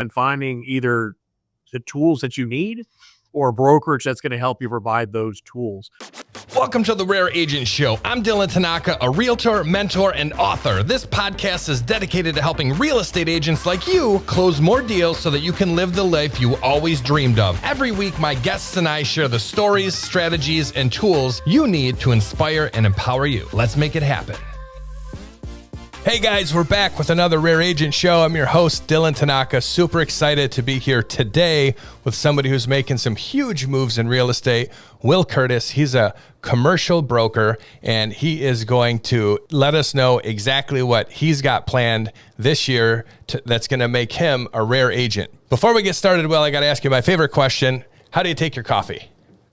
and finding either the tools that you need or a brokerage that's going to help you provide those tools. Welcome to the Rare Agent Show. I'm Dylan Tanaka, a realtor, mentor, and author. This podcast is dedicated to helping real estate agents like you close more deals so that you can live the life you always dreamed of. Every week, my guests and I share the stories, strategies, and tools you need to inspire and empower you. Let's make it happen. Hey guys, we're back with another Rare Agent Show. I'm your host, Dylan Tanaka. Super excited to be here today with somebody who's making some huge moves in real estate, Will Curtis. He's a commercial broker, and he is going to let us know exactly what he's got planned this year that's going to make him a rare agent. Before we get started, Will, I got to ask you my favorite question. How do you take your coffee?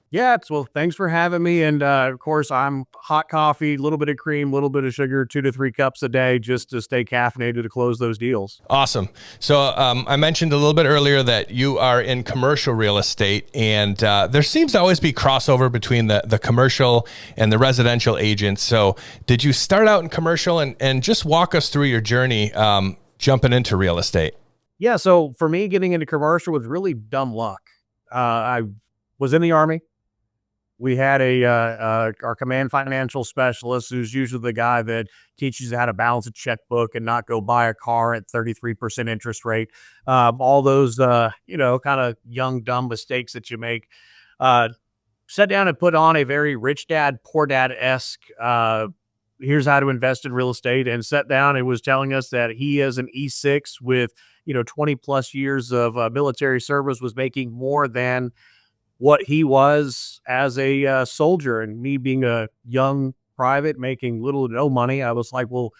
Yeah, well, thanks for having me. And of course, I'm hot coffee, a little bit of cream, a little bit of sugar, 2 to 3 cups a day just to stay caffeinated to close those deals. Awesome. So I mentioned a little bit earlier that you are in commercial real estate, and there seems to always be crossover between the commercial and the residential agents. So did you start out in commercial and just walk us through your journey jumping into real estate? Yeah, so for me, getting into commercial was really dumb luck. I was in the Army. We had our command financial specialist, who's usually the guy that teaches you how to balance a checkbook and not go buy a car at 33% interest rate. All those, kind of young, dumb mistakes that you make. Sat down and put on a very rich dad, poor dad-esque, here's how to invest in real estate, and sat down and was telling us that he, as an E6 with, 20 plus years of military service, was making more than what he was as a soldier. And me being a young private making little to no money, I was like, well,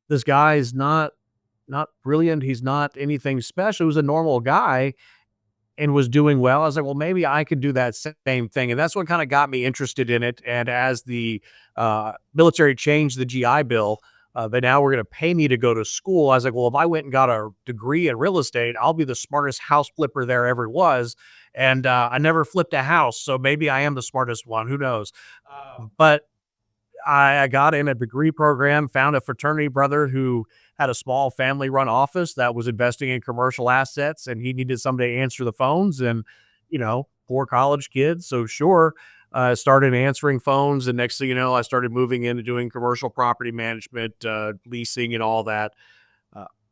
this guy is not brilliant. He's not anything special. He was a normal guy and was doing well. I was like, well, maybe I could do that same thing. And that's what kind of got me interested in it. And as the military changed the GI Bill, but now we're going to pay me to go to school. I was like, well, if I went and got a degree in real estate, I'll be the smartest house flipper there ever was. And I never flipped a house, so maybe I am the smartest one. Who knows? But I got in a degree program, found a fraternity brother who had a small family-run office that was investing in commercial assets, and he needed somebody to answer the phones. And, poor college kids. So sure, started answering phones, and next thing you know, I started moving into doing commercial property management, leasing, and all that.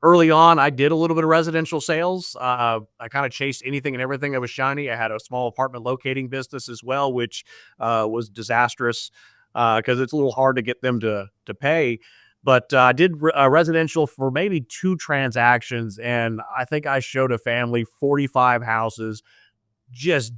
Early on, I did a little bit of residential sales. I kind of chased anything and everything that was shiny. I had a small apartment locating business as well, which was disastrous because it's a little hard to get them to pay. But I did residential for maybe 2 transactions, and I think I showed a family 45 houses. Just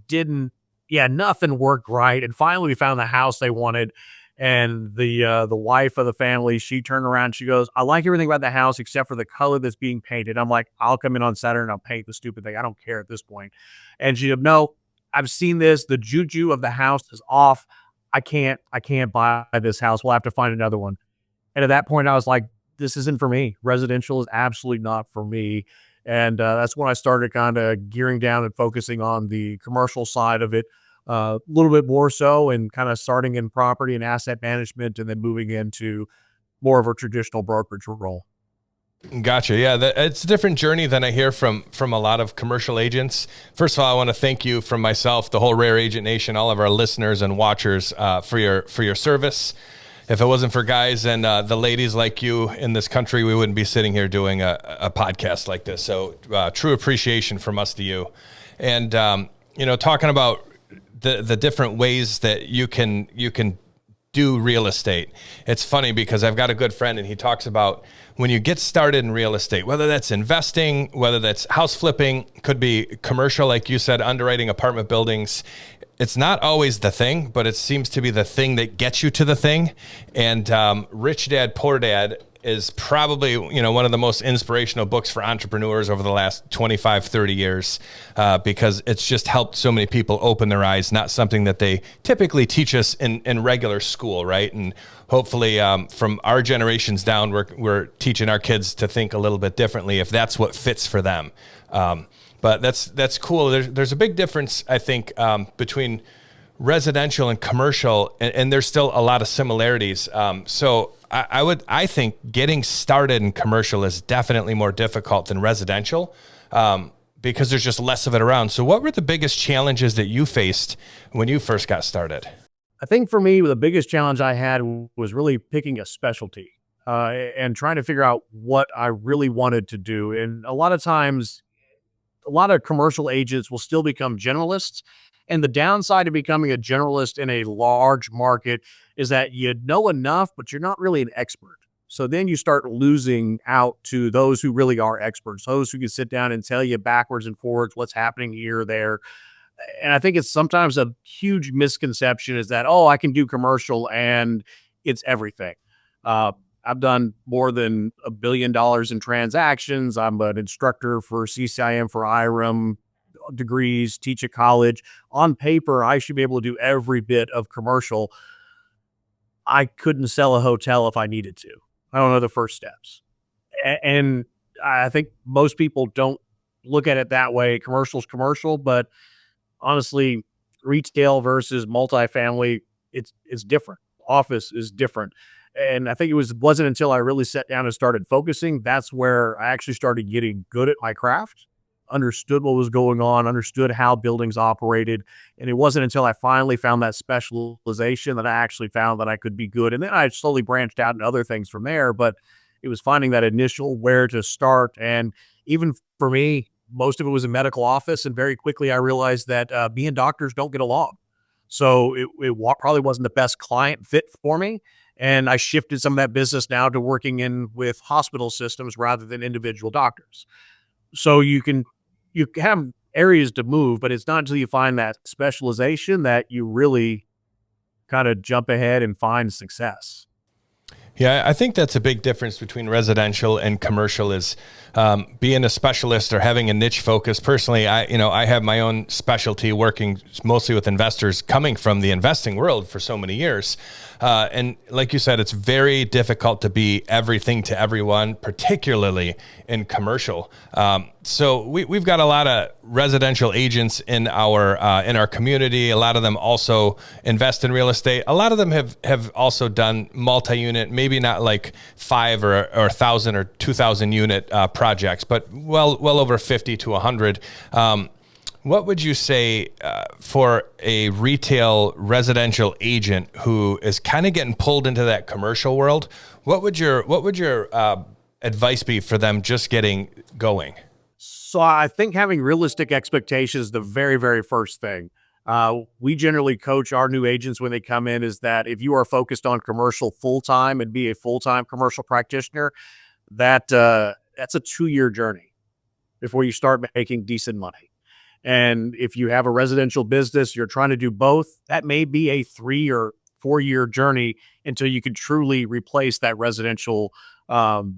nothing worked right. And finally, we found the house they wanted. And the wife of the family, she turned around, she goes, I like everything about the house except for the color that's being painted. I'm like, I'll come in on Saturday and I'll paint the stupid thing. I don't care at this point. And she said, no, I've seen this. The juju of the house is off. I can't buy this house. We'll have to find another one. And at that point, I was like, this isn't for me. Residential is absolutely not for me. And that's when I started kind of gearing down and focusing on the commercial side of it. A little bit more so, and kind of starting in property and asset management and then moving into more of a traditional brokerage role. Gotcha. Yeah, it's a different journey than I hear from a lot of commercial agents. First of all, I want to thank you from myself, the whole Rare Agent Nation, all of our listeners and watchers for your service. If it wasn't for guys and the ladies like you in this country, we wouldn't be sitting here doing a podcast like this. So true appreciation from us to you. And, talking about the different ways that you can do real estate. It's funny because I've got a good friend and he talks about when you get started in real estate, whether that's investing, whether that's house flipping, could be commercial, like you said, underwriting apartment buildings. It's not always the thing, but it seems to be the thing that gets you to the thing. And Rich Dad, Poor Dad is probably, one of the most inspirational books for entrepreneurs over the last 25, 30 years, because it's just helped so many people open their eyes, not something that they typically teach us in regular school, right? And hopefully from our generations down, we're teaching our kids to think a little bit differently if that's what fits for them. But that's cool. There's a big difference, I think, between residential and commercial, and there's still a lot of similarities. So I think getting started in commercial is definitely more difficult than residential. because there's just less of it around. So what were the biggest challenges that you faced when you first got started? I think for me, the biggest challenge I had was really picking a specialty and trying to figure out what I really wanted to do. And a lot of times, a lot of commercial agents will still become generalists. And the downside of becoming a generalist in a large market is that you know enough, but you're not really an expert. So then you start losing out to those who really are experts, those who can sit down and tell you backwards and forwards what's happening here or there. And I think it's sometimes a huge misconception is that, oh, I can do commercial and it's everything. Uh, I've done more than $1 billion in transactions. I'm an instructor for CCIM, for IRM degrees, teach at college. On paper, I should be able to do every bit of commercial. I couldn't sell a hotel if I needed to. I don't know the first steps. And I think most people don't look at it that way. Commercial's commercial, but honestly, retail versus multifamily, it's different. Office is different. And I think wasn't until I really sat down and started focusing, that's where I actually started getting good at my craft, understood what was going on, understood how buildings operated. And it wasn't until I finally found that specialization that I actually found that I could be good. And then I slowly branched out into other things from there. But it was finding that initial where to start. And even for me, most of it was a medical office. And very quickly, I realized that me and doctors don't get along. So probably wasn't the best client fit for me. And I shifted some of that business now to working in with hospital systems rather than individual doctors. So you have areas to move, but it's not until you find that specialization that you really kind of jump ahead and find success. Yeah, I think that's a big difference between residential and commercial is being a specialist or having a niche focus. Personally, I have my own specialty working mostly with investors coming from the investing world for so many years. And like you said, it's very difficult to be everything to everyone, particularly in commercial. So we've got a lot of residential agents in our community. A lot of them also invest in real estate. A lot of them have also done multi-unit, maybe not like 5 or 1,000 or 2,000 unit projects, but well over 50 to 100. What would you say for a retail residential agent who is kind of getting pulled into that commercial world? What would your advice be for them just getting going? So I think having realistic expectations is the very, very first thing. We generally coach our new agents when they come in is that if you are focused on commercial full-time and be a full-time commercial practitioner, that's a 2-year journey before you start making decent money. And if you have a residential business, you're trying to do both, that may be a 3 or 4-year journey until you can truly replace that residential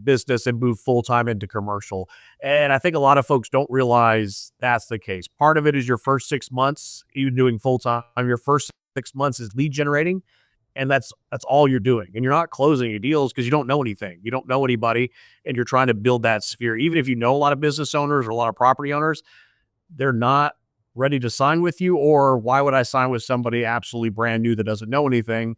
business and move full-time into commercial. And I think a lot of folks don't realize that's the case. Part of it is your first 6 months, even doing full-time, your first 6 months is lead generating. And that's all you're doing. And you're not closing any deals because you don't know anything. You don't know anybody, and you're trying to build that sphere. Even if you know a lot of business owners or a lot of property owners, they're not ready to sign with you, or why would I sign with somebody absolutely brand new that doesn't know anything?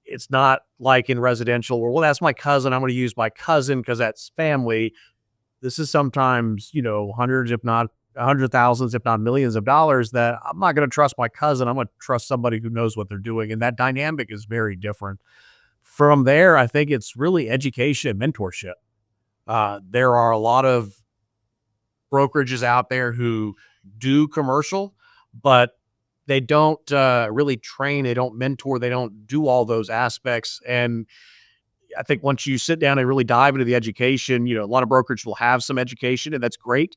It's not like in residential where, well, that's my cousin. I'm going to use my cousin because that's family. This is sometimes, hundreds, if not 100,000s, if not millions of dollars that I'm not going to trust my cousin. I'm going to trust somebody who knows what they're doing. And that dynamic is very different. From there, I think it's really education and mentorship. There are a lot of brokerages out there who do commercial, but they don't really train, they don't mentor, they don't do all those aspects. And I think once you sit down and really dive into the education, a lot of brokerage will have some education, and that's great.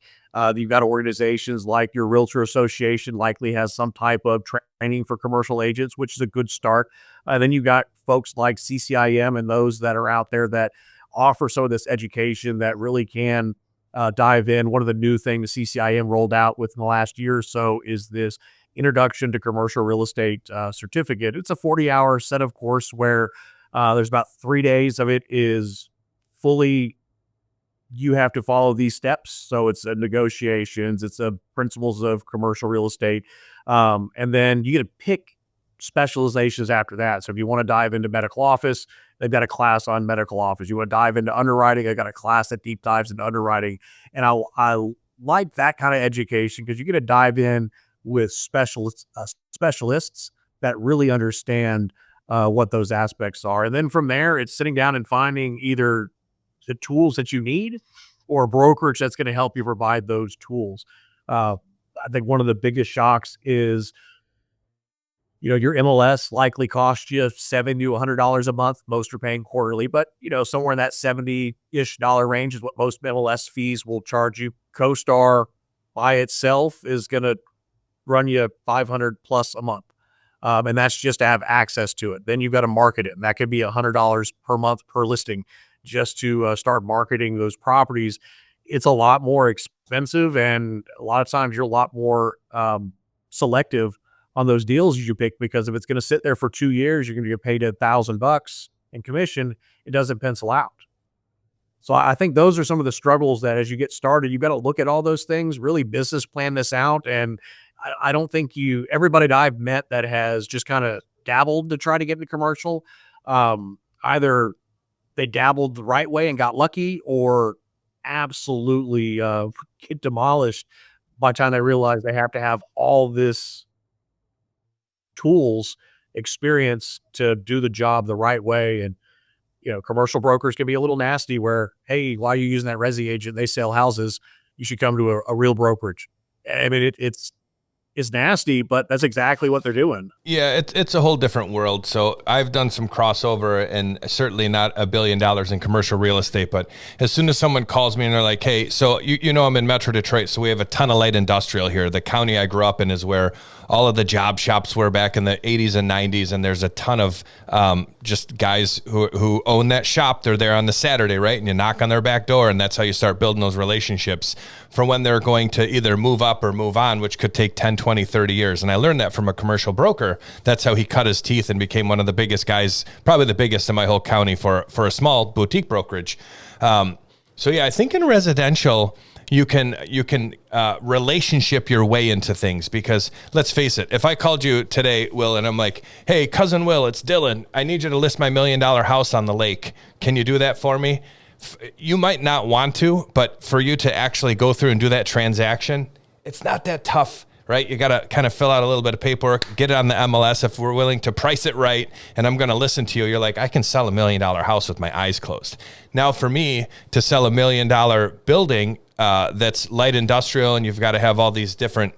You've got organizations like your Realtor Association likely has some type of training for commercial agents, which is a good start. Then you've got folks like CCIM and those that are out there that offer some of this education that really can dive in. One of the new things CCIM rolled out within the last year or so is this Introduction to Commercial Real Estate certificate. It's a 40-hour set of course where there's about 3 days of it is fully, you have to follow these steps. So it's negotiations, it's principles of commercial real estate. And then you get to pick specializations after that. So if you want to dive into medical office, they've got a class on medical office. You want to dive into underwriting, I've got a class that deep dives into underwriting. And I like that kind of education because you get to dive in with specialists that really understand what those aspects are. And then from there, it's sitting down and finding either the tools that you need or a brokerage that's going to help you provide those tools. Uh, I think one of the biggest shocks is, your MLS likely costs you $70 to $100 a month. Most are paying quarterly, but somewhere in that $70-ish range is what most MLS fees will charge you. CoStar by itself is going to run you 500 plus a month. And that's just to have access to it. Then you've got to market it. And that could be $100 per month per listing just to start marketing those properties. It's a lot more expensive. And a lot of times you're a lot more selective on those deals you pick, because if it's going to sit there for 2 years, you're going to get paid $1,000 in commission. It doesn't pencil out. So I think those are some of the struggles that as you get started, you've got to look at all those things, really business plan this out. And I don't think everybody that I've met that has just kind of dabbled to try to get into commercial, either they dabbled the right way and got lucky, or absolutely get demolished by the time they realize they have to have all this tools, experience to do the job the right way. And, commercial brokers can be a little nasty where, hey, why are you using that resi agent? They sell houses. You should come to a real brokerage. I mean, it's nasty, but that's exactly what they're doing. Yeah, it's a whole different world. So I've done some crossover, and certainly not $1 billion in commercial real estate. But as soon as someone calls me and they're like, hey, so I'm in Metro Detroit, so we have a ton of light industrial here. The county I grew up in is where all of the job shops were back in the 80s and 90s, and there's a ton of just guys who own that shop. They're there on the Saturday, right? And you knock on their back door, and that's how you start building those relationships for when they're going to either move up or move on, which could take 10, 20, 30 years. And I learned that from a commercial broker. That's how he cut his teeth and became one of the biggest guys, probably the biggest in my whole county for a small boutique brokerage. So yeah, I think in residential, you can relationship your way into things, because let's face it, if I called you today, Will, and I'm like, hey, cousin Will, it's Dylan. I need you to list my $1 million house on the lake. Can you do that for me? You might not want to, but for you to actually go through and do that transaction, it's not that tough, right? You got to kind of fill out a little bit of paperwork, get it on the MLS if we're willing to price it right, and I'm going to listen to you. You're like, I can sell $1 million house with my eyes closed. Now for me to sell $1 million building that's light industrial, and you've got to have all these different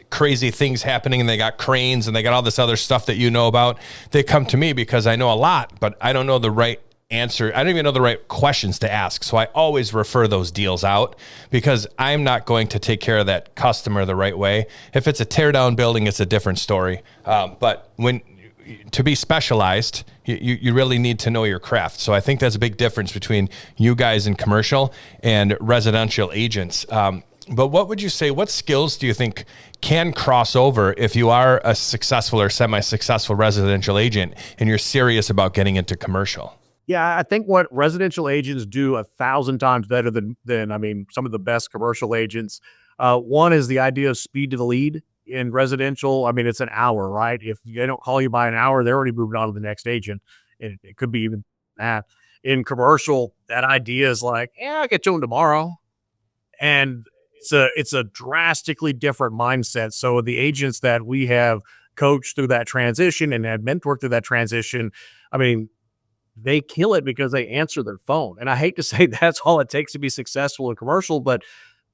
crazy things happening, and they got cranes and they got all this other stuff that you know about. They come to me because I know a lot, but I don't know the right answer. I don't even know the right questions to ask. So I always refer those deals out, because I'm not going to take care of that customer the right way. If it's a tear down building, it's a different story. But to be specialized, you really need to know your craft. So I think that's a big difference between you guys in commercial and residential agents. But what would you say, what skills do you think can cross over if you are a successful or semi-successful residential agent and you're serious about getting into commercial? Yeah, I think what residential agents do 1,000 times better than some of the best commercial agents. One is the idea of speed to the lead. In residential, it's an hour, right? If they don't call you by an hour, they're already moving on to the next agent. It could be even that. In commercial, that idea is like, yeah, I'll get to them tomorrow. And it's a drastically different mindset. So the agents that we have coached through that transition and had mentored through that transition, they kill it because they answer their phone. And I hate to say that's all it takes to be successful in commercial, but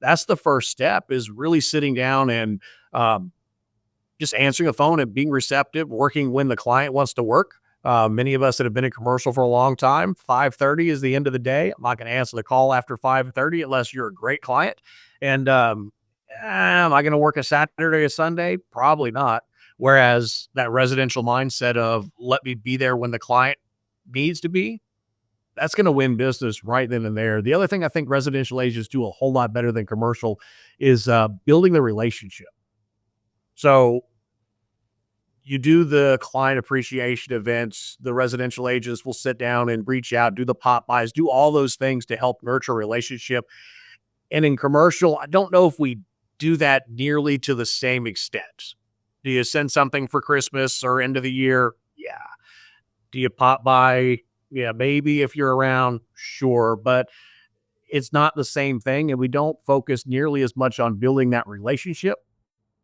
that's the first step, is really sitting down and just answering a phone and being receptive, working when the client wants to work. Many of us that have been in commercial for a long time, 5:30 is the end of the day. I'm not going to answer the call after 5:30 unless you're a great client. And am I going to work a Saturday or Sunday? Probably not. Whereas that residential mindset of let me be there when the client needs to be, that's going to win business right then and there. The other thing I think residential agents do a whole lot better than commercial is building the relationship. So you do the client appreciation events, the residential agents will sit down and reach out, do the pop buys, do all those things to help nurture a relationship. And in commercial, I don't know if we do that nearly to the same extent. Do you send something for Christmas or end of the year? Yeah. Do you pop by? Yeah, maybe if you're around, sure. But it's not the same thing. And we don't focus nearly as much on building that relationship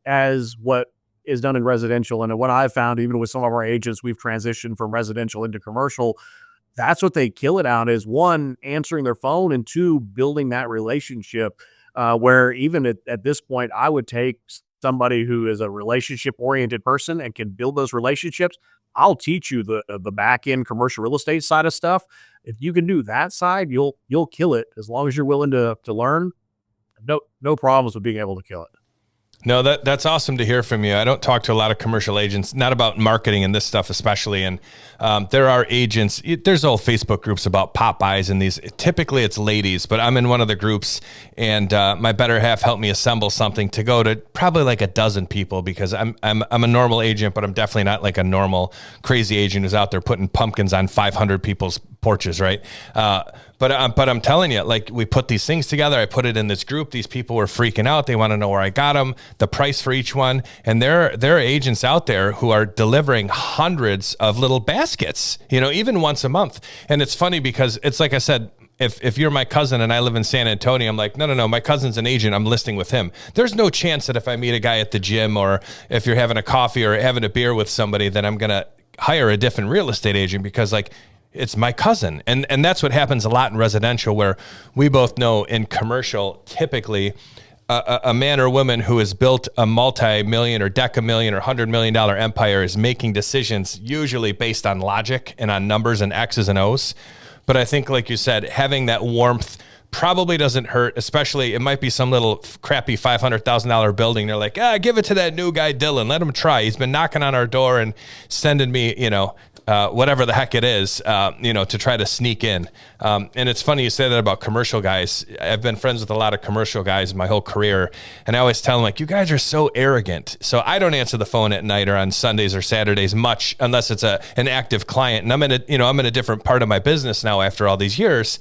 as what is done in residential. And what I've found, even with some of our agents, we've transitioned from residential into commercial. That's what they kill it out is one, answering their phone, and two, building that relationship. Where even at this point, I would take somebody who is a relationship oriented person and can build those relationships. I'll teach you the back end commercial real estate side of stuff. If you can do that side, you'll kill it as long as you're willing to learn. No problems with being able to kill it. No, that's awesome to hear from you. I don't talk to a lot of commercial agents, not about marketing and this stuff especially. And there are agents, there's old Facebook groups about Popeyes and these. Typically it's ladies, but I'm in one of the groups, and my better half helped me assemble something to go to probably like a dozen people, because I'm a normal agent, but I'm definitely not like a normal crazy agent who's out there putting pumpkins on 500 people's porches, right? But I'm telling you, like, we put these things together. I put it in this group. These people were freaking out. They want to know where I got them, the price for each one. And there are agents out there who are delivering hundreds of little baskets, even once a month. And it's funny because it's like I said, if you're my cousin and I live in San Antonio, I'm like, no, my cousin's an agent. I'm listing with him. There's no chance that if I meet a guy at the gym, or if you're having a coffee or having a beer with somebody, that I'm going to hire a different real estate agent, because like, it's my cousin. And that's what happens a lot in residential, where we both know in commercial, typically a man or woman who has built a multi-million or decamillion or $100 million empire is making decisions usually based on logic and on numbers and X's and O's. But I think, like you said, having that warmth probably doesn't hurt, especially it might be some little crappy $500,000 building. They're like, give it to that new guy, Dylan. Let him try. He's been knocking on our door and sending me, whatever the heck it is, to try to sneak in. And it's funny you say that about commercial guys. I've been friends with a lot of commercial guys my whole career. And I always tell them, like, you guys are so arrogant. So I don't answer the phone at night or on Sundays or Saturdays much, unless it's an active client. And I'm in a different part of my business now after all these years.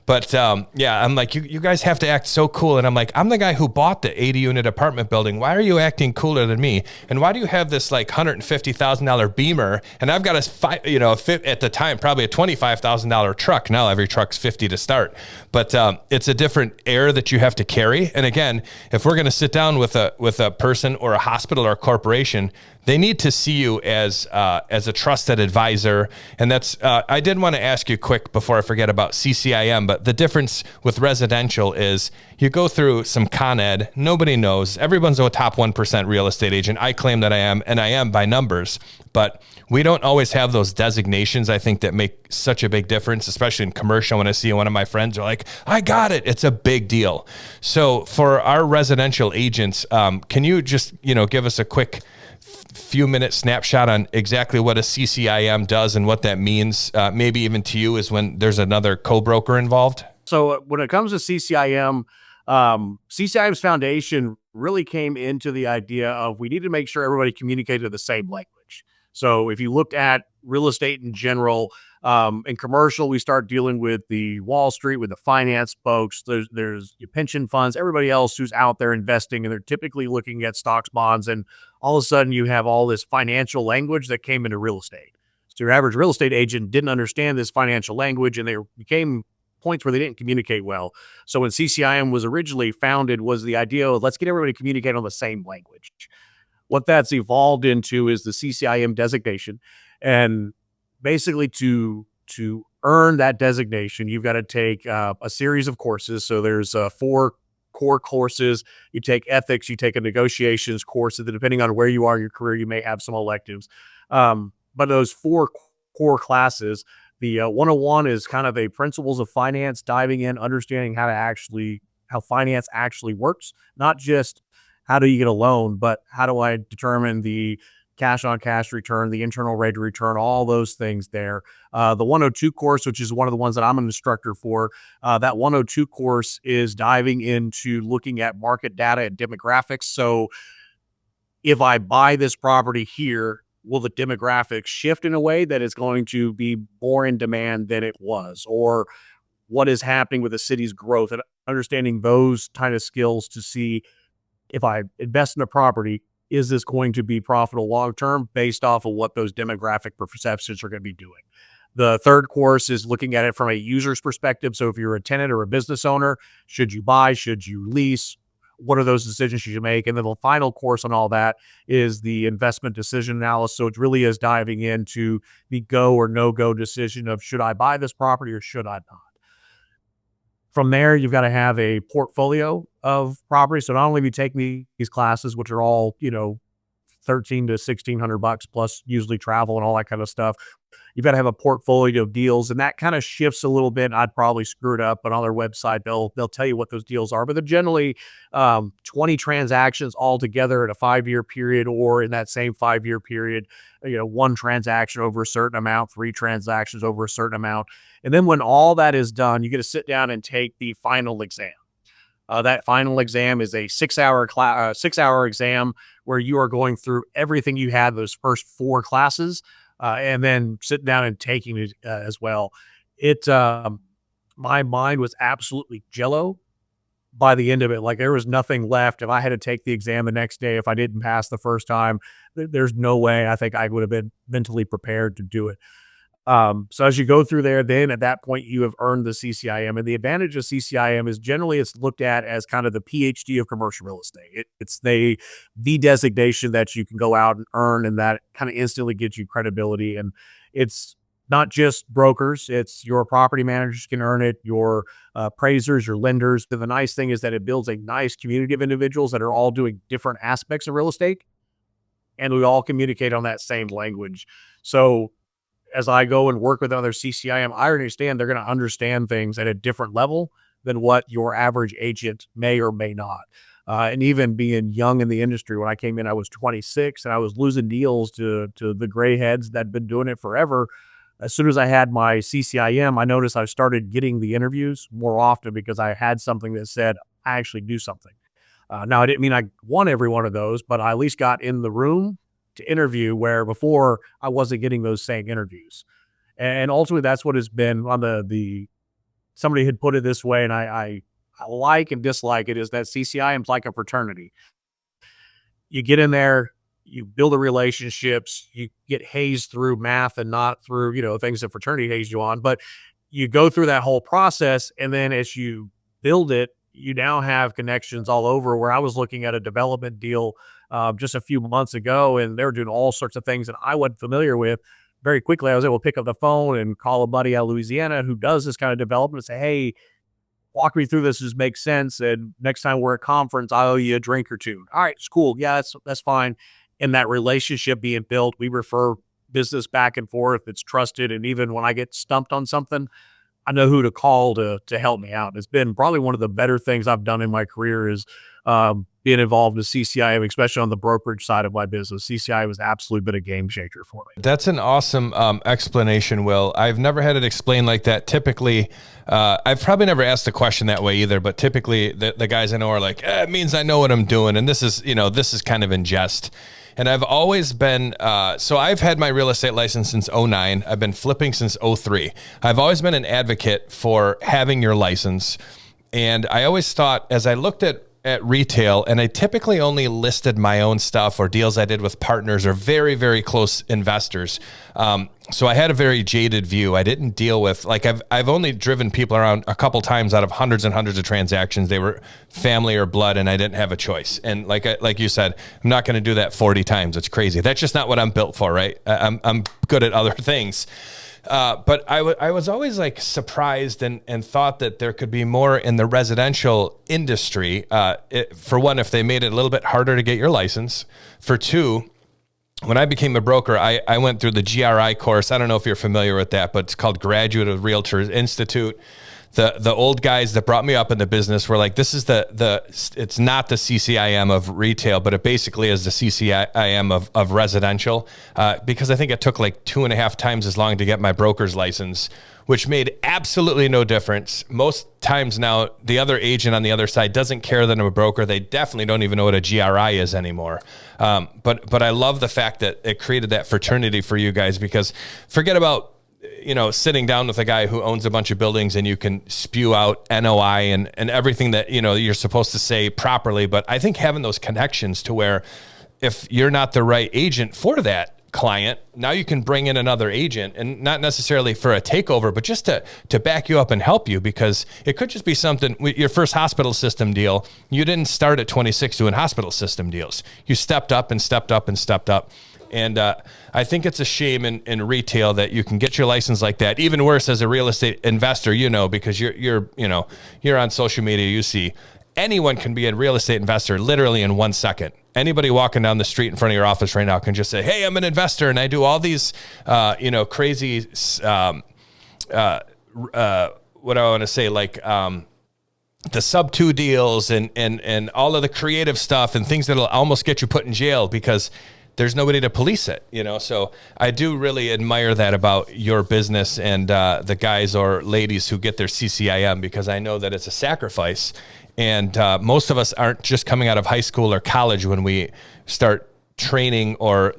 But I'm like, you guys have to act so cool. And I'm like, I'm the guy who bought the 80 unit apartment building. Why are you acting cooler than me? And why do you have this like $150,000 Beamer? And I've got at the time, probably a $25,000 truck. Now every truck's 50 to start. But it's a different air that you have to carry. And again, if we're going to sit down with a person or a hospital or a corporation, they need to see you as a trusted advisor. And that's, I did want to ask you quick before I forget about CCIM, but the difference with residential is you go through some Con Ed. Nobody knows. Everyone's a top 1% real estate agent. I claim that I am, and I am by numbers, but we don't always have those designations, I think, that make such a big difference, especially in commercial. When I see one of my friends are like, I got it. It's a big deal. So for our residential agents, can you just, give us a quick few minute snapshot on exactly what a CCIM does and what that means, maybe even to you, is when there's another co-broker involved? So when it comes to CCIM, CCIM's foundation really came into the idea of we need to make sure everybody communicated the same language. So if you looked at real estate in general, in commercial, we start dealing with the Wall Street, with the finance folks. There's your pension funds, everybody else who's out there investing, and they're typically looking at stocks, bonds, and all of a sudden you have all this financial language that came into real estate. So your average real estate agent didn't understand this financial language, and they became points where they didn't communicate well. So when CCIM was originally founded, was the idea of let's get everybody to communicate on the same language. What that's evolved into is the CCIM designation. And basically to earn that designation, you've got to take a series of courses. So there's 4 core courses. You take ethics, you take a negotiations course, and depending on where you are in your career, you may have some electives. But those 4 core classes, the 101 is kind of a principles of finance, diving in, understanding how finance actually works, not just how do you get a loan, but how do I determine the cash on cash return, the internal rate of return, all those things there. The 102 course, which is one of the ones that I'm an instructor for, that 102 course is diving into looking at market data and demographics. So if I buy this property here, will the demographics shift in a way that is going to be more in demand than it was? Or what is happening with the city's growth, and understanding those kind of skills to see if I invest in a property, is this going to be profitable long-term based off of what those demographic perceptions are going to be doing? The third course is looking at it from a user's perspective. So if you're a tenant or a business owner, should you buy? Should you lease? What are those decisions you should make? And then the final course on all that is the investment decision analysis. So it really is diving into the go or no go decision of should I buy this property or should I not? From there, you've got to have a portfolio of properties. So not only be taking these classes, which are all, 13 to 1600 bucks plus usually travel and all that kind of stuff. You've got to have a portfolio of deals, and that kind of shifts a little bit. I'd probably screw it up, but on their website, they'll tell you what those deals are. But they're generally 20 transactions all together in a 5-year period, or in that same 5-year period, one transaction over a certain amount, 3 transactions over a certain amount. And then when all that is done, you get to sit down and take the final exam. That final exam is a 6-hour exam where you are going through everything you had those first 4 classes, and then sitting down and taking it as well. My mind was absolutely jello by the end of it. Like there was nothing left. If I had to take the exam the next day, if I didn't pass the first time, there's no way I think I would have been mentally prepared to do it. So as you go through there, then at that point you have earned the CCIM, and the advantage of CCIM is generally it's looked at as kind of the PhD of commercial real estate. It's the designation that you can go out and earn, and that kind of instantly gives you credibility. And it's not just brokers; it's your property managers can earn it, your appraisers, your lenders. But the nice thing is that it builds a nice community of individuals that are all doing different aspects of real estate, and we all communicate on that same language. So as I go and work with other CCIM, I understand they're going to understand things at a different level than what your average agent may or may not. And even being young in the industry, when I came in, I was 26 and I was losing deals to the gray heads that had been doing it forever. As soon as I had my CCIM, I noticed I started getting the interviews more often because I had something that said, I actually do something. Now, I didn't mean I won every one of those, but I at least got in the room to interview, where before I wasn't getting those same interviews. And ultimately that's what has been on the somebody had put it this way, and I like and dislike it, is that CCIM is like a fraternity. You get in there, you build the relationships, you get hazed through math and not through, things that fraternity haze you on, but you go through that whole process. And then as you build it, you now have connections all over. Where I was looking at a development deal just a few months ago, and they were doing all sorts of things that I wasn't familiar with. Very quickly, I was able to pick up the phone and call a buddy out of Louisiana who does this kind of development and say, hey, walk me through this. This makes sense. And next time we're at conference, I owe you a drink or two. All right, it's cool. Yeah, that's fine. And that relationship being built, we refer business back and forth. It's trusted. And even when I get stumped on something, I know who to call to help me out. It's been probably one of the better things I've done in my career is being involved with CCIM, especially on the brokerage side of my business. CCIM has absolutely been a game changer for me. That's an awesome explanation, Will. I've never had it explained like that. Typically, I've probably never asked the question that way either, but typically the guys I know are like, it means I know what I'm doing. And this is kind of in jest. And I've always been, so I've had my real estate license since 2009. I've been flipping since 2003. I've always been an advocate for having your license. And I always thought, as I looked at retail, and I typically only listed my own stuff or deals I did with partners or very, very close investors. So I had a very jaded view. I didn't deal with, like, I've only driven people around a couple times out of hundreds and hundreds of transactions. They were family or blood, and I didn't have a choice. And like you said, I'm not going to do that 40 times. It's crazy. That's just not what I'm built for, right? I'm good at other things. But I was always like surprised and thought that there could be more in the residential industry. For one, if they made it a little bit harder to get your license. For two, when I became a broker, I went through the GRI course. I don't know if you're familiar with that, but it's called Graduate of Realtors Institute. The old guys that brought me up in the business were like, this is it's not the CCIM of retail, but it basically is the CCIM of residential, because I think it took like 2.5 times as long to get my broker's license, which made absolutely no difference. Most times now, the other agent on the other side doesn't care that I'm a broker. They definitely don't even know what a GRI is anymore. But I love the fact that it created that fraternity for you guys, because forget about sitting down with a guy who owns a bunch of buildings and you can spew out NOI and everything that, you're supposed to say properly. But I think having those connections to where if you're not the right agent for that client. Now you can bring in another agent, and not necessarily for a takeover, but just to back you up and help you, because it could just be something. Your first hospital system deal, you didn't start at 26 doing hospital system deals. You stepped up and stepped up and stepped up. And I think it's a shame in retail that you can get your license like that. Even worse as a real estate investor, because you're on social media, you see anyone can be a real estate investor literally in 1 second. Anybody walking down the street in front of your office right now can just say, "Hey, I'm an investor and I do all these, crazy, what do I want to say? Like, the sub 2 deals and all of the creative stuff and things that'll almost get you put in jail because there's nobody to police it, So I do really admire that about your business and the guys or ladies who get their CCIM, because I know that it's a sacrifice. And most of us aren't just coming out of high school or college when we start training or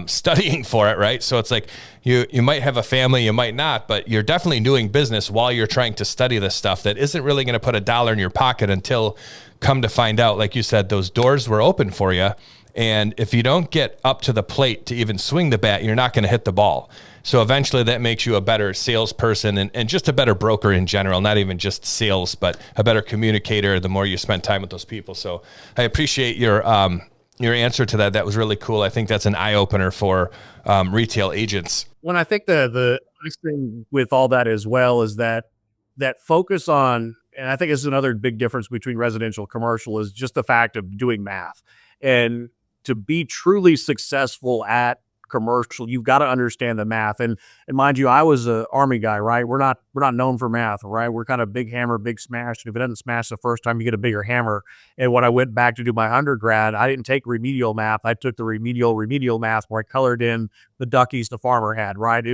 studying for it, right? So it's like you might have a family, you might not, but you're definitely doing business while you're trying to study this stuff that isn't really going to put a dollar in your pocket until, come to find out, like you said, those doors were open for you. And if you don't get up to the plate to even swing the bat, you're not going to hit the ball. So eventually that makes you a better salesperson and just a better broker in general, not even just sales, but a better communicator the more you spend time with those people. So I appreciate your answer to that. That was really cool. I think that's an eye opener for retail agents. When I think the next thing with all that as well is that focus on, and I think this is another big difference between residential and commercial, is just the fact of doing math. And to be truly successful at commercial, you've got to understand the math. And mind you, I was an Army guy, right? We're not known for math, right? We're kind of big hammer, big smash. And if it doesn't smash the first time, you get a bigger hammer. And when I went back to do my undergrad, I didn't take remedial math. I took the remedial math where I colored in the duckies the farmer had, right?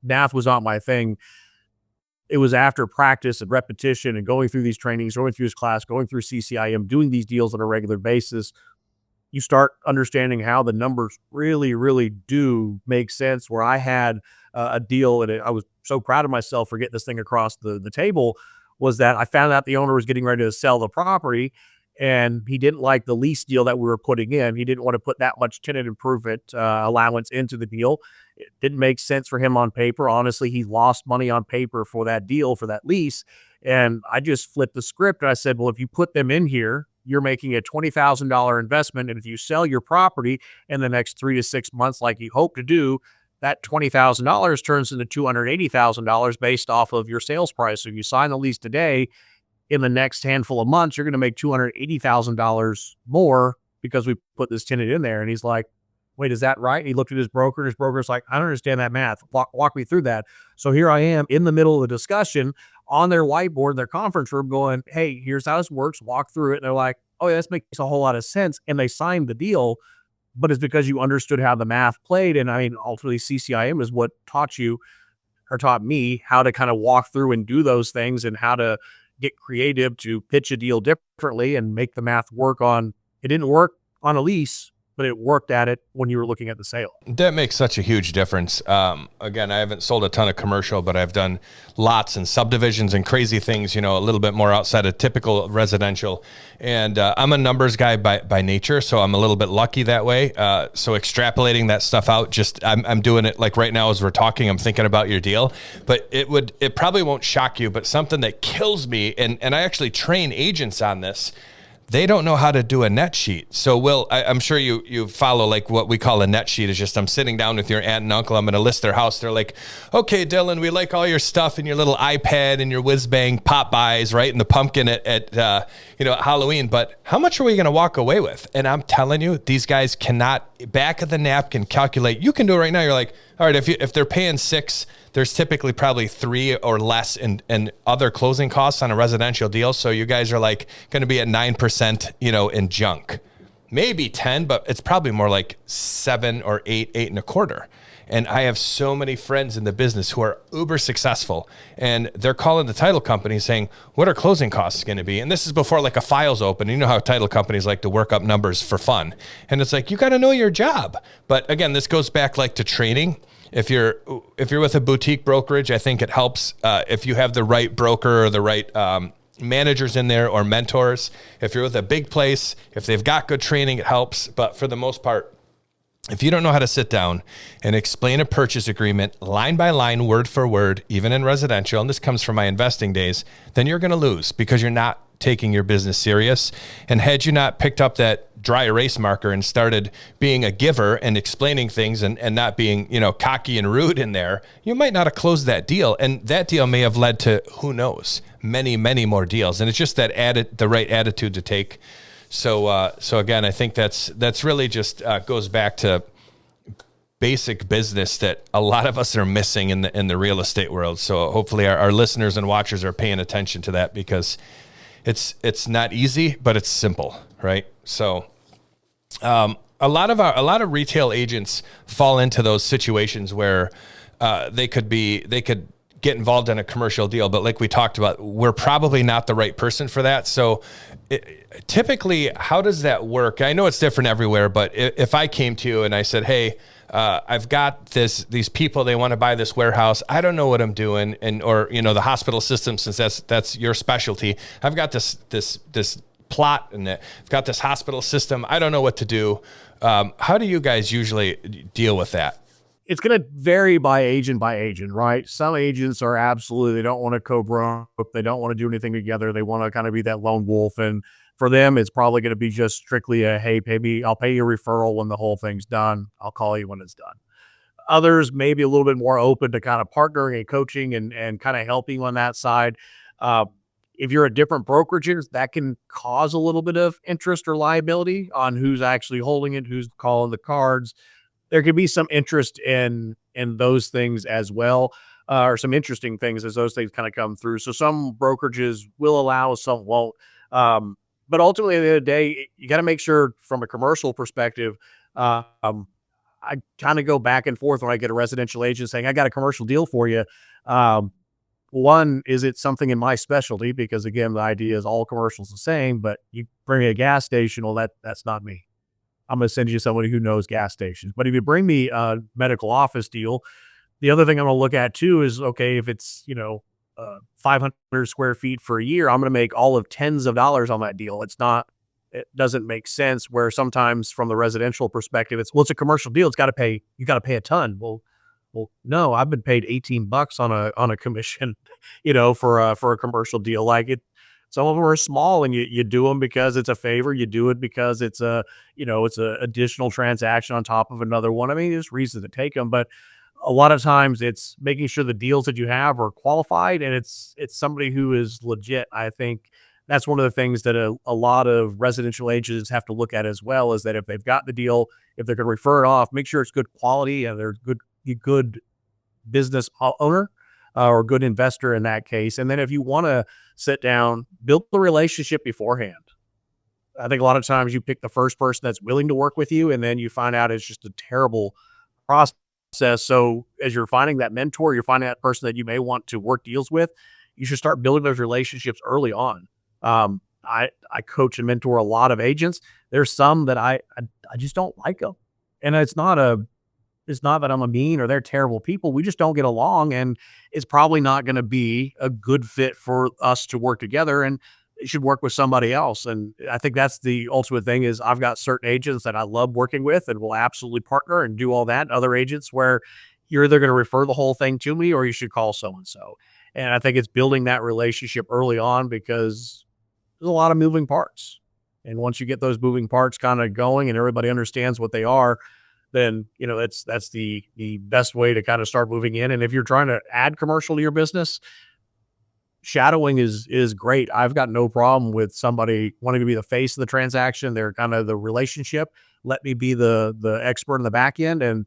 Math was not my thing. It was after practice and repetition and going through these trainings, going through this class, going through CCIM, doing these deals on a regular basis, you start understanding how the numbers really, really do make sense. Where I had a deal, and I was so proud of myself for getting this thing across the table, was that I found out the owner was getting ready to sell the property, and he didn't like the lease deal that we were putting in. He didn't want to put that much tenant improvement allowance into the deal. It didn't make sense for him on paper. Honestly, he lost money on paper for that deal, for that lease. And I just flipped the script and I said, well, if you put them in here, you're making a $20,000 investment. And if you sell your property in the next 3 to 6 months, like you hope to do, that $20,000 turns into $280,000 based off of your sales price. So if you sign the lease today, in the next handful of months, you're going to make $280,000 more because we put this tenant in there. And he's like, wait, is that right? And he looked at his broker, and his broker's like, I don't understand that math. Walk me through that. So here I am in the middle of the discussion on their whiteboard, their conference room, going, hey, here's how this works. Walk through it. And they're like, oh, yeah, this makes a whole lot of sense. And they signed the deal, but it's because you understood how the math played. And I mean, ultimately, CCIM is what taught me how to kind of walk through and do those things, and how to get creative to pitch a deal differently and make the math work on. It didn't work on a lease, but it worked at it when you were looking at the sale. That makes such a huge difference. Again, I haven't sold a ton of commercial, but I've done lots and subdivisions and crazy things, a little bit more outside of typical residential. And I'm a numbers guy by nature, so I'm a little bit lucky that way. So extrapolating that stuff out, I'm doing it like right now as we're talking, I'm thinking about your deal. But it probably won't shock you, but something that kills me, and I actually train agents on this, they don't know how to do a net sheet. So I'm sure you follow like what we call a net sheet. Is just I'm sitting down with your aunt and uncle. I'm going to list their house. They're like, okay, Dylan, we like all your stuff and your little iPad and your whiz bang pop buys, right? And the pumpkin at Halloween. But how much are we going to walk away with? And I'm telling you, these guys cannot back of the napkin calculate. You can do it right now. You're like, all right, if they're paying 6, there's typically probably 3 or less in other closing costs on a residential deal. So you guys are like going to be at 9%, in junk, maybe 10, but it's probably more like 7 or 8 and a quarter. And I have so many friends in the business who are uber successful, and they're calling the title company saying, what are closing costs going to be? And this is before like a file's open. You know how title companies like to work up numbers for fun. And it's like, you got to know your job. But again, this goes back like to training. If you're with a boutique brokerage, I think it helps if you have the right broker or the right managers in there or mentors. If you're with a big place, if they've got good training, it helps. But for the most part, If you don't know how to sit down and explain a purchase agreement line by line, word for word, even in residential, and this comes from my investing days, then you're going to lose because you're not taking your business serious. And had you not picked up that dry erase marker and started being a giver and explaining things and not being, cocky and rude in there, you might not have closed that deal. And that deal may have led to, who knows, many, many more deals. And it's just the right attitude to take. So again, I think that's really just goes back to basic business that a lot of us are missing in the real estate world. So hopefully our listeners and watchers are paying attention to that, because it's not easy, but it's simple, right? So a lot of retail agents fall into those situations where they could get involved in a commercial deal, but like we talked about, we're probably not the right person for that. So typically, how does that work? I know it's different everywhere, but if I came to you and I said, hey, I've got these people, they want to buy this warehouse. I don't know what I'm doing. Or the hospital system, since that's your specialty. I've got this plot and I've got this hospital system. I don't know what to do. How do you guys usually deal with that? It's going to vary by agent, right? Some agents are absolutely, they don't want to co-broke. They don't want to do anything together. They want to kind of be that lone wolf. And for them, it's probably going to be just strictly hey, I'll pay you a referral when the whole thing's done. I'll call you when it's done. Others may be a little bit more open to kind of partnering and coaching and kind of helping on that side. If you're at different brokerages, that can cause a little bit of interest or liability on who's actually holding it, who's calling the cards. There could be some interest in those things as well, or some interesting things as those things kind of come through. So some brokerages will allow, some won't. But ultimately, at the end of the day, you got to make sure from a commercial perspective. I kind of go back and forth when I get a residential agent saying, I got a commercial deal for you. One, is it something in my specialty? Because again, the idea is all commercials the same, but you bring me a gas station. Well, that's not me. I'm going to send you somebody who knows gas stations. But if you bring me a medical office deal, the other thing I'm going to look at too is, okay, if it's, 500 square feet for a year, I'm going to make all of tens of dollars on that deal. It doesn't make sense, where sometimes from the residential perspective, it's a commercial deal. You got to pay a ton. Well, no, I've been paid $18 on a commission, for a commercial deal. Like it, some of them are small, and you do them because it's a favor. You do it because it's it's a additional transaction on top of another one. I mean, there's reasons to take them, but a lot of times it's making sure the deals that you have are qualified, and it's somebody who is legit. I think that's one of the things that a lot of residential agents have to look at as well, is that if they've got the deal, if they're going to refer it off, make sure it's good quality and they're good business owner or good investor in that case. And then if you want to sit down, build the relationship beforehand. I think a lot of times you pick the first person that's willing to work with you, and then you find out it's just a terrible process. So as you're finding that mentor, you're finding that person that you may want to work deals with, you should start building those relationships early on. I coach and mentor a lot of agents. There's some that I just don't like them. And it's not that I'm a mean or they're terrible people. We just don't get along, and it's probably not going to be a good fit for us to work together, and you should work with somebody else. And I think that's the ultimate thing, is I've got certain agents that I love working with and will absolutely partner and do all that. Other agents where you're either going to refer the whole thing to me, or you should call so-and-so. And I think it's building that relationship early on, because there's a lot of moving parts. And once you get those moving parts kind of going and everybody understands what they are, then, that's the best way to kind of start moving in. And if you're trying to add commercial to your business, shadowing is great. I've got no problem with somebody wanting to be the face of the transaction. They're kind of the relationship. Let me be the expert in the back end, and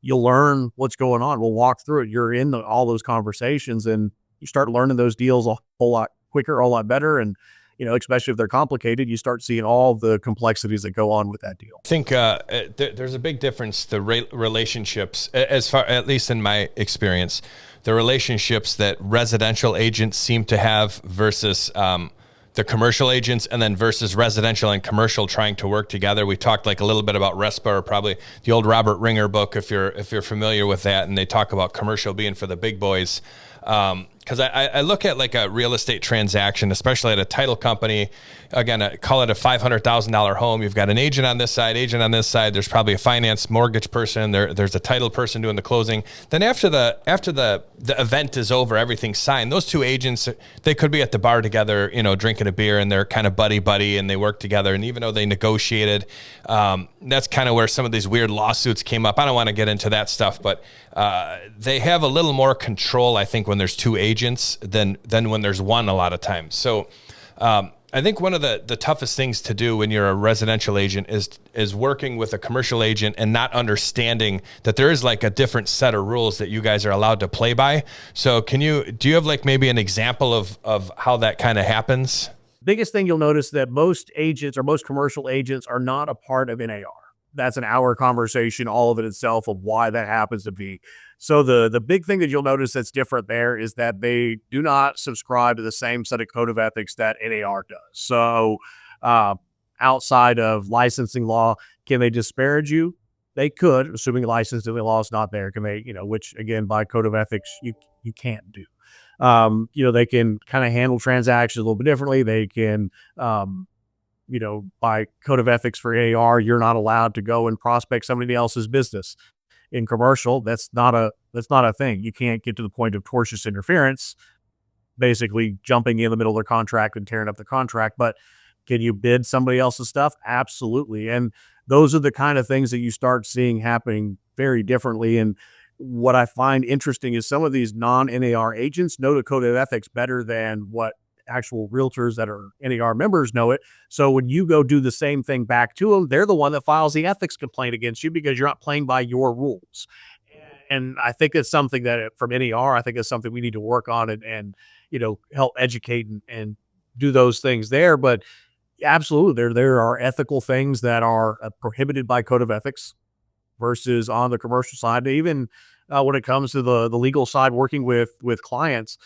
you'll learn what's going on. We'll walk through it. You're in all those conversations, and you start learning those deals a whole lot quicker, a lot better. And, especially if they're complicated, you start seeing all the complexities that go on with that deal. I think there's a big difference, the relationships, as far, at least in my experience, the relationships that residential agents seem to have versus the commercial agents, and then versus residential and commercial trying to work together. We talked like a little bit about RESPA, or probably the old Robert Ringer book, if you're familiar with that, and they talk about commercial being for the big boys. because I look at like a real estate transaction, especially at a title company. Again, call it a $500,000 home. You've got an agent on this side, agent on this side. There's probably a finance mortgage person. There's a title person doing the closing. Then after the event is over, everything's signed. Those two agents, they could be at the bar together, drinking a beer, and they're kind of buddy and they work together. And even though they negotiated, that's kind of where some of these weird lawsuits came up. I don't want to get into that stuff, but they have a little more control, I think, when there's two agents than when there's one a lot of times. So I think one of the toughest things to do when you're a residential agent is working with a commercial agent and not understanding that there is like a different set of rules that you guys are allowed to play by. So do you have like maybe an example of how that kind of happens? Biggest thing you'll notice that most agents or most commercial agents are not a part of NAR. That's an hour conversation, all of it itself, of why that happens to be. So the big thing that you'll notice that's different there is that they do not subscribe to the same set of code of ethics that NAR does. So outside of licensing law, can they disparage you? They could, assuming licensing law is not there. Can they, which again, by code of ethics, you can't do. They can kind of handle transactions a little bit differently. They can, by code of ethics for AR, you're not allowed to go and prospect somebody else's business. In commercial, that's not a thing. You can't get to the point of tortious interference, basically jumping in the middle of their contract and tearing up the contract. But can you bid somebody else's stuff? Absolutely. And those are the kind of things that you start seeing happening very differently. And what I find interesting is some of these non-NAR agents know the code of ethics better than what actual realtors that are NAR members know it. So when you go do the same thing back to them, they're the one that files the ethics complaint against you because you're not playing by your rules. And I think it's something that from NAR, I think it's something we need to work on and help educate and do those things there. But absolutely, there are ethical things that are prohibited by code of ethics versus on the commercial side. Even when it comes to the legal side, working with clients,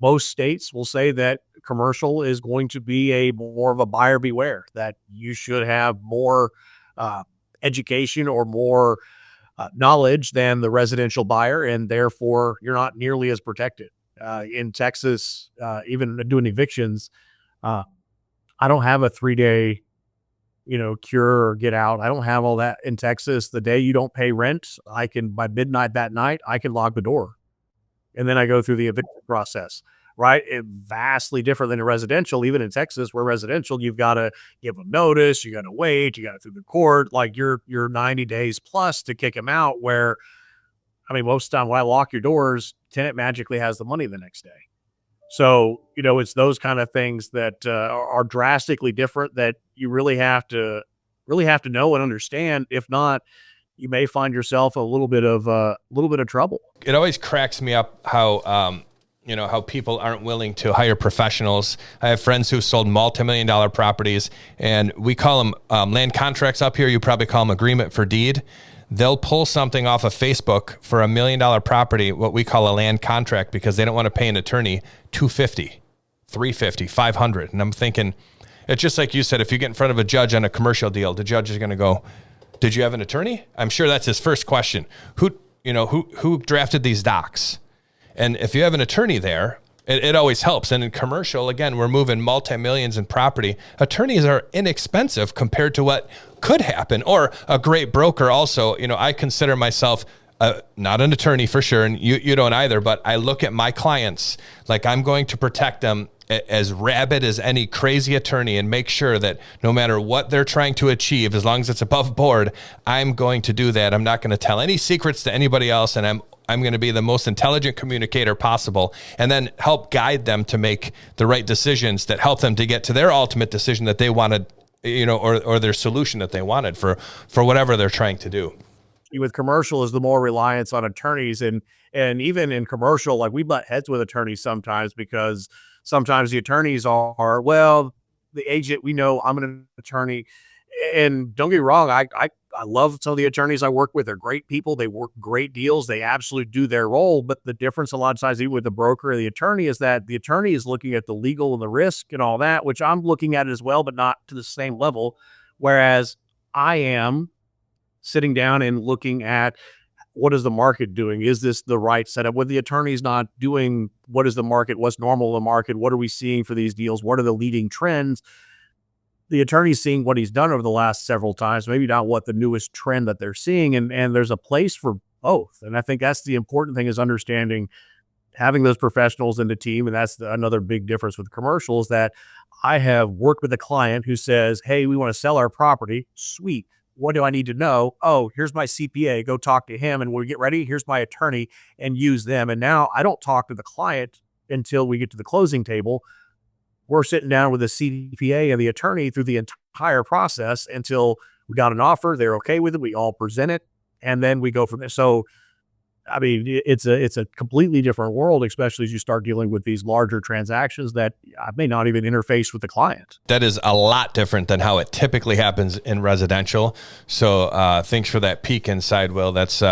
most states will say that commercial is going to be more of a buyer beware, that you should have more education or more knowledge than the residential buyer, and therefore you're not nearly as protected. In Texas, even doing evictions, I don't have a 3-day, cure or get out. I don't have all that in Texas. The day you don't pay rent, by midnight that night, I can lock the door. And then I go through the eviction process, right? It's vastly different than a residential. Even in Texas, where residential, you've got to give them notice, you got to wait, you got to through the court, like you're 90 days plus to kick them out. Where, most of the time when I lock your doors, tenant magically has the money the next day. So, it's those kind of things that are drastically different that you really have to know and understand. If not, you may find yourself a little bit of trouble. It always cracks me up how how people aren't willing to hire professionals. I have friends who sold multi-million-dollar properties, and we call them land contracts up here. You probably call them agreement for deed. They'll pull something off of Facebook for $1 million property, what we call a land contract, because they don't want to pay an attorney $250, $350, $500. And I'm thinking, it's just like you said, if you get in front of a judge on a commercial deal, the judge is going to go, "Did you have an attorney?" I'm sure that's his first question. Who drafted these docs? And if you have an attorney there, it always helps. And in commercial, again, we're moving multi-millions in property. Attorneys are inexpensive compared to what could happen. Or a great broker also. I consider myself not an attorney for sure, and you don't either, but I look at my clients like I'm going to protect them as rabid as any crazy attorney and make sure that no matter what they're trying to achieve, as long as it's above board, I'm going to do that. I'm not going to tell any secrets to anybody else, and I'm going to be the most intelligent communicator possible, and then help guide them to make the right decisions that help them to get to their ultimate decision that they wanted, or their solution that they wanted for whatever they're trying to do. With commercial is the more reliance on attorneys, and even in commercial, like we butt heads with attorneys sometimes, because sometimes the attorneys are well, the agent, we know I'm an attorney, and don't get me wrong, I love some of the attorneys I work with. They're great people. They work great deals. They absolutely do their role. But the difference a lot of times, even with the broker or the attorney, is that the attorney is looking at the legal and the risk and all that, which I'm looking at as well, but not to the same level. Whereas I am sitting down and looking at what is the market doing? Is this the right setup? With the attorneys not doing, what is the market? What's normal in the market? What are we seeing for these deals? What are the leading trends? The attorney's seeing what he's done over the last several times, maybe not what the newest trend that they're seeing. And there's a place for both. And I think that's the important thing, is understanding, having those professionals in the team. And that's another big difference with commercials, that I have worked with a client who says, hey, we want to sell our property. Sweet. What do I need to know? Oh, here's my CPA. Go talk to him. And when we get ready, here's my attorney, and use them. And now I don't talk to the client until we get to the closing table. We're sitting down with the CPA and the attorney through the entire process until we got an offer. They're okay with it. We all present it, and then we go from there. So, I mean, it's a completely different world, especially as you start dealing with these larger transactions that I may not even interface with the client. That is a lot different than how it typically happens in residential. So thanks for that peek inside, Will. That's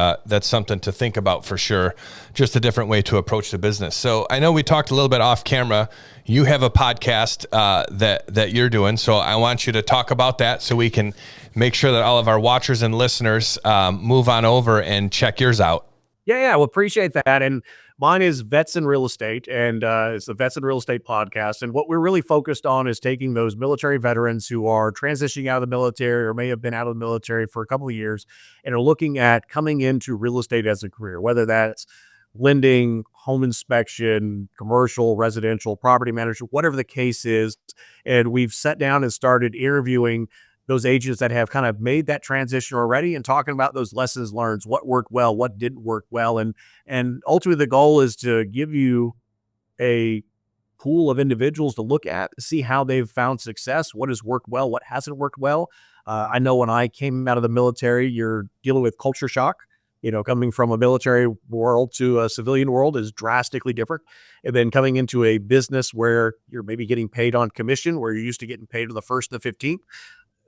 something to think about for sure. Just a different way to approach the business. So I know we talked a little bit off camera. You have a podcast that you're doing. So I want you to talk about that so we can make sure that all of our watchers and listeners move on over and check yours out. Yeah, well, appreciate that. And mine is Vets in Real Estate, and it's the Vets in Real Estate podcast. And what we're really focused on is taking those military veterans who are transitioning out of the military or may have been out of the military for a couple of years and are looking at coming into real estate as a career, whether that's lending, home inspection, commercial, residential, property management, whatever the case is. And we've sat down and started interviewing those agents that have kind of made that transition already, and talking about those lessons learned, what worked well, what didn't work well. And ultimately the goal is to give you a pool of individuals to look at, see how they've found success, what has worked well, what hasn't worked well. I know when I came out of the military, you're dealing with culture shock. Coming from a military world to a civilian world is drastically different. And then coming into a business where you're maybe getting paid on commission, where you're used to getting paid on the 1st and the 15th,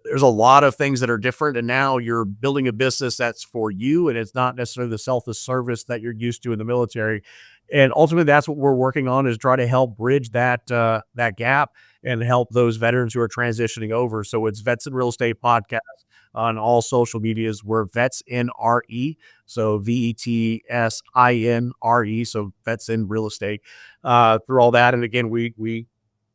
there's a lot of things that are different. And now you're building a business that's for you, and it's not necessarily the selfless service that you're used to in the military. And ultimately that's what we're working on, is try to help bridge that gap and help those veterans who are transitioning over. So it's Vets in Real Estate podcast on all social medias. We're Vets in RE. So VETSINRE. So Vets in Real Estate, through all that. And again, we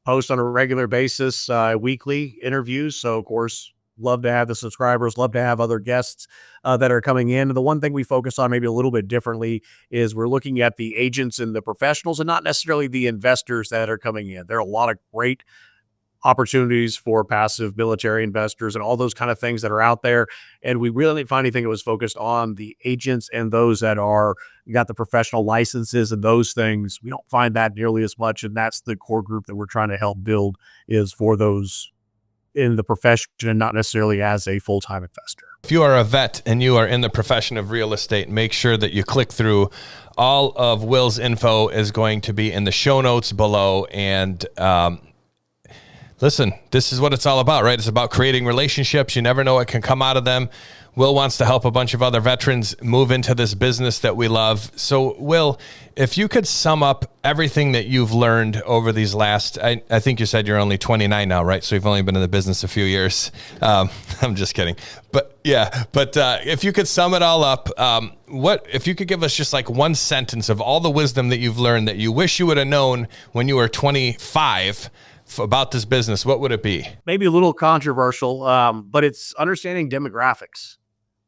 post on a regular basis, weekly interviews. So of course, love to have the subscribers, love to have other guests that are coming in. And the one thing we focus on maybe a little bit differently is we're looking at the agents and the professionals, and not necessarily the investors that are coming in. There are a lot of great opportunities for passive military investors and all those kind of things that are out there. And we really didn't find anything that was focused on the agents and those that got the professional licenses and those things. We don't find that nearly as much. And that's the core group that we're trying to help build, is for those in the profession and not necessarily as a full-time investor. If you are a vet and you are in the profession of real estate, make sure that you click through. All of Will's info is going to be in the show notes below. And, listen, this is what it's all about, right? It's about creating relationships. You never know what can come out of them. Will wants to help a bunch of other veterans move into this business that we love. So, Will, if you could sum up everything that you've learned over these last, I think you said you're only 29 now, right? So you've only been in the business a few years. I'm just kidding. But if you could sum it all up, if you could give us just like one sentence of all the wisdom that you've learned that you wish you would have known when you were 25 about this business, what would it be? Maybe a little controversial, but it's understanding demographics.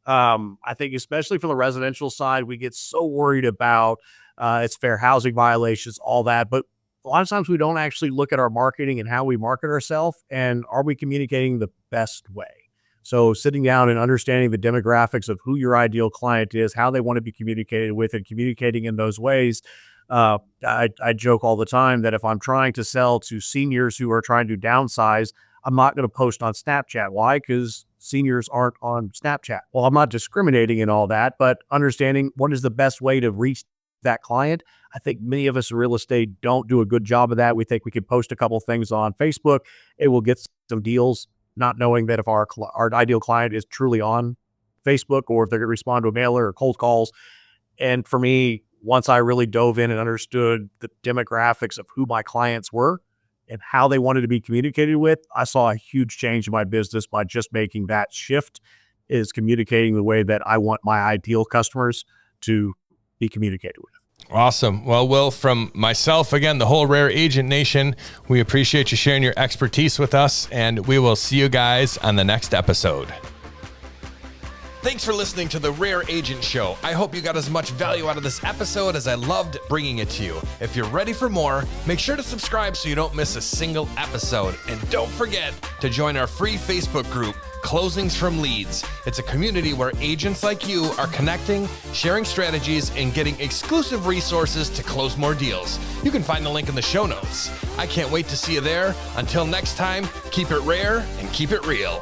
I think especially from the residential side, we get so worried about it's fair housing violations, all that. But a lot of times we don't actually look at our marketing and how we market ourselves, and are we communicating the best way? So sitting down and understanding the demographics of who your ideal client is, how they want to be communicated with, and communicating in those ways. I joke all the time that if I'm trying to sell to seniors who are trying to downsize, I'm not going to post on Snapchat. Why? Because seniors aren't on Snapchat. Well, I'm not discriminating in all that, but understanding what is the best way to reach that client. I think many of us in real estate don't do a good job of that. We think we can post a couple things on Facebook. It will get some deals, not knowing that if our ideal client is truly on Facebook, or if they're going to respond to a mailer or cold calls. And for me, once I really dove in and understood the demographics of who my clients were and how they wanted to be communicated with, I saw a huge change in my business by just making that shift. is communicating the way that I want my ideal customers to be communicated with. Awesome. Well, Will, from myself, again, the whole Rare Agent Nation, we appreciate you sharing your expertise with us, and we will see you guys on the next episode. Thanks for listening to the Rare Agent Show. I hope you got as much value out of this episode as I loved bringing it to you. If you're ready for more, make sure to subscribe so you don't miss a single episode. And don't forget to join our free Facebook group, Closings from Leads. It's a community where agents like you are connecting, sharing strategies, and getting exclusive resources to close more deals. You can find the link in the show notes. I can't wait to see you there. Until next time, keep it rare and keep it real.